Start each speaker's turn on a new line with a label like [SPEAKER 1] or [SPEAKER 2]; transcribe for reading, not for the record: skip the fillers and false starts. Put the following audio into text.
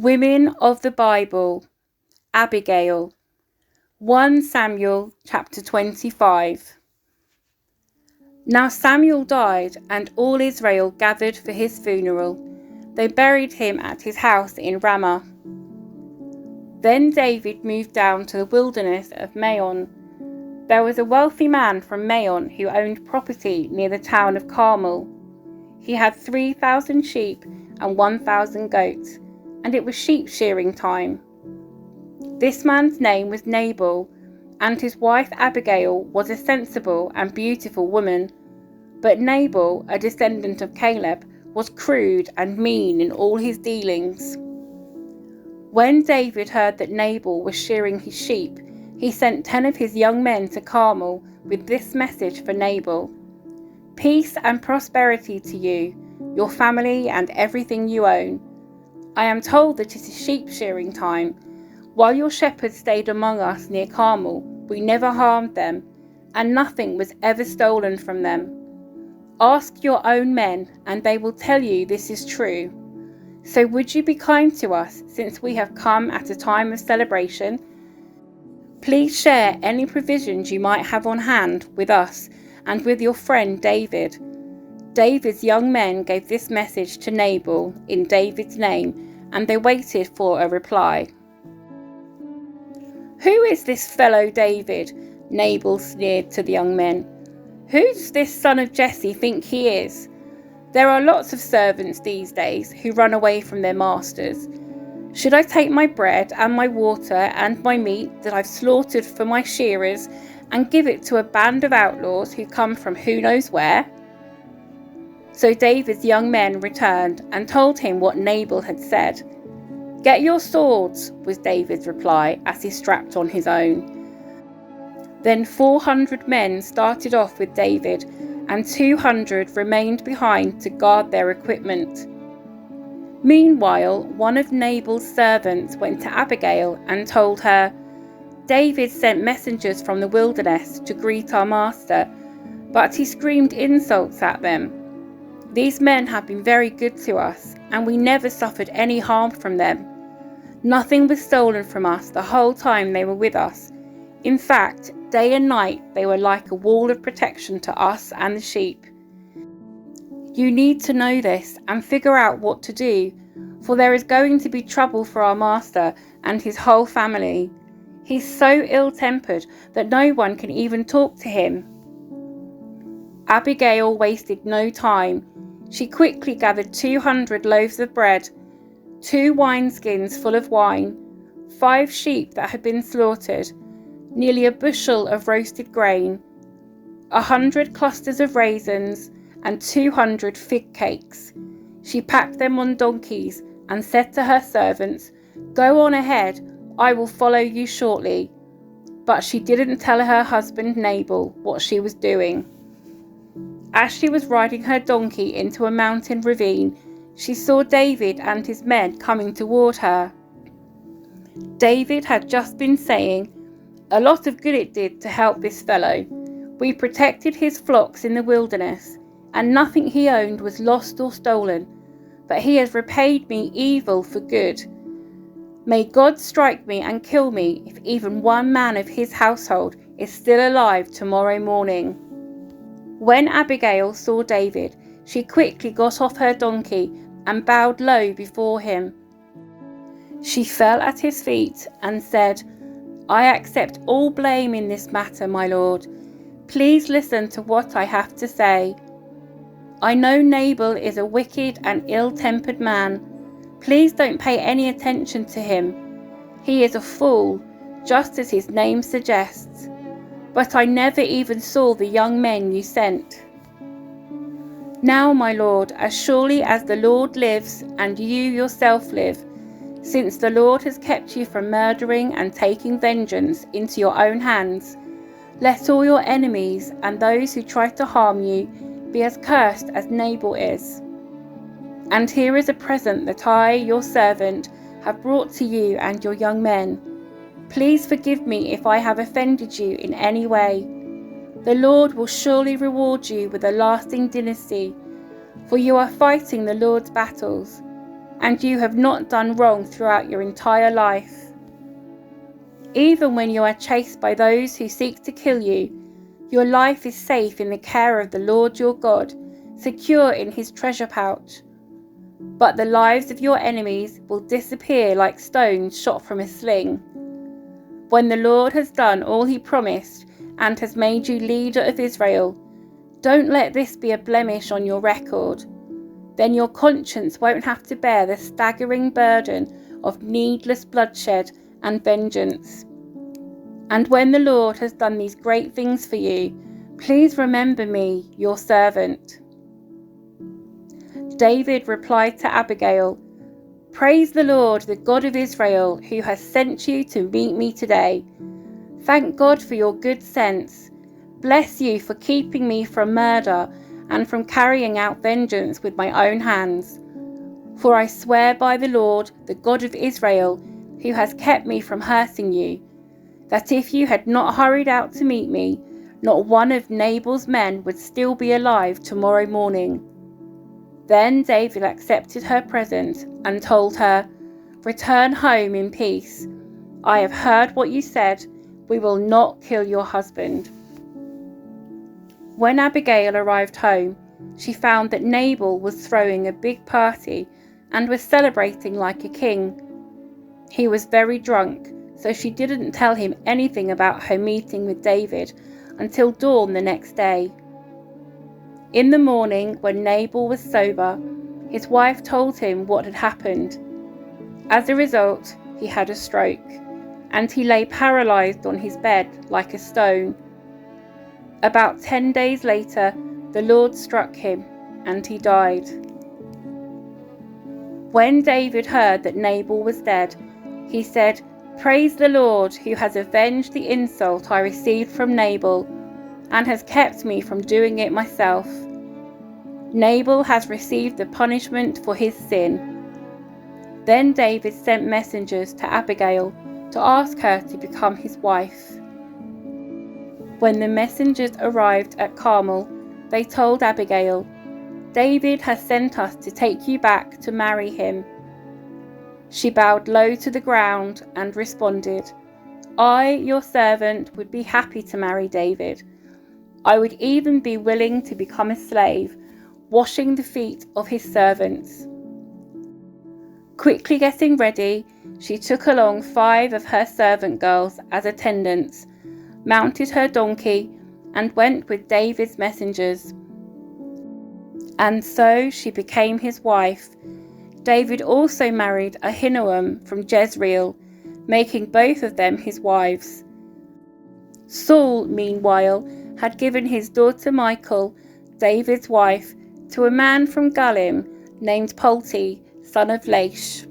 [SPEAKER 1] Women of the Bible, Abigail, 1 Samuel chapter 25. Now Samuel died, and all Israel gathered for his funeral. They buried him at his house in Ramah. Then David moved down to the wilderness of Maon. There was a wealthy man from Maon who owned property near the town of Carmel. He had 3,000 sheep and 1,000 goats, and it was sheep shearing time. This man's name was Nabal, and his wife Abigail was a sensible and beautiful woman. But Nabal, a descendant of Caleb, was crude and mean in all his dealings. When David heard that Nabal was shearing his sheep, he sent 10 of his young men to Carmel with this message for Nabal: "Peace and prosperity to you, your family and everything you own. I am told that it is sheep shearing time. While your shepherds stayed among us near Carmel, we never harmed them, and nothing was ever stolen from them. Ask your own men, and they will tell you this is true. So would you be kind to us, since we have come at a time of celebration? Please share any provisions you might have on hand with us and with your friend David." David's young men gave this message to Nabal in David's name, and they waited for a reply. "Who is this fellow David?" Nabal sneered to the young men. "Who does this son of Jesse think he is? There are lots of servants these days who run away from their masters. Should I take my bread and my water and my meat that I've slaughtered for my shearers and give it to a band of outlaws who come from who knows where?" So David's young men returned and told him what Nabal had said. "Get your swords," was David's reply as he strapped on his own. Then 400 men started off with David, and 200 remained behind to guard their equipment. Meanwhile, one of Nabal's servants went to Abigail and told her, "David sent messengers from the wilderness to greet our master, but he screamed insults at them. These men have been very good to us, and we never suffered any harm from them. Nothing was stolen from us the whole time they were with us. In fact, day and night they were like a wall of protection to us and the sheep. You need to know this and figure out what to do, for there is going to be trouble for our master and his whole family. He's so ill-tempered that no one can even talk to him." Abigail wasted no time. She quickly gathered 200 loaves of bread, 2 wineskins full of wine, 5 sheep that had been slaughtered, nearly a bushel of roasted grain, 100 clusters of raisins, and 200 fig cakes. She packed them on donkeys and said to her servants, "Go on ahead, I will follow you shortly." But she didn't tell her husband Nabal what she was doing. As she was riding her donkey into a mountain ravine, she saw David and his men coming toward her. David had just been saying, "A lot of good it did to help this fellow. We protected his flocks in the wilderness, and nothing he owned was lost or stolen, but he has repaid me evil for good. May God strike me and kill me if even one man of his household is still alive tomorrow morning." When Abigail saw David, she quickly got off her donkey and bowed low before him. She fell at his feet and said, "I accept all blame in this matter, my lord. Please listen to what I have to say. I know Nabal is a wicked and ill-tempered man. Please don't pay any attention to him. He is a fool, just as his name suggests. But I never even saw the young men you sent. Now, my lord, as surely as the Lord lives and you yourself live, since the Lord has kept you from murdering and taking vengeance into your own hands, let all your enemies and those who try to harm you be as cursed as Nabal is. And here is a present that I, your servant, have brought to you and your young men. Please forgive me if I have offended you in any way. The Lord will surely reward you with a lasting dynasty, for you are fighting the Lord's battles, and you have not done wrong throughout your entire life. Even when you are chased by those who seek to kill you, your life is safe in the care of the Lord your God, secure in his treasure pouch. But the lives of your enemies will disappear like stones shot from a sling. When the Lord has done all he promised and has made you leader of Israel, don't let this be a blemish on your record. Then your conscience won't have to bear the staggering burden of needless bloodshed and vengeance. And when the Lord has done these great things for you, please remember me, your servant." David replied to Abigail, "Praise the Lord, the God of Israel, who has sent you to meet me today. Thank God for your good sense. Bless you for keeping me from murder and from carrying out vengeance with my own hands. For I swear by the Lord, the God of Israel, who has kept me from hurting you, that if you had not hurried out to meet me, not one of Nabal's men would still be alive tomorrow morning." Then David accepted her present and told her, "Return home in peace. I have heard what you said. We will not kill your husband." When Abigail arrived home, she found that Nabal was throwing a big party and was celebrating like a king. He was very drunk, so she didn't tell him anything about her meeting with David until dawn the next day. In the morning, when Nabal was sober, his wife told him what had happened. As a result, he had a stroke, and he lay paralyzed on his bed like a stone. About 10 days later, the Lord struck him, and he died. When David heard that Nabal was dead, he said, "Praise the Lord, who has avenged the insult I received from Nabal, and has kept me from doing it myself. Nabal has received the punishment for his sin." Then David sent messengers to Abigail to ask her to become his wife. When the messengers arrived at Carmel, they told Abigail, "David has sent us to take you back to marry him." She bowed low to the ground and responded, "I, your servant, would be happy to marry David. I would even be willing to become a slave, washing the feet of his servants." Quickly getting ready, she took along 5 of her servant girls as attendants, mounted her donkey, and went with David's messengers. And so she became his wife. David also married Ahinoam from Jezreel, making both of them his wives. Saul, meanwhile, had given his daughter Michal, David's wife, to a man from Galim named Palti, son of Laish.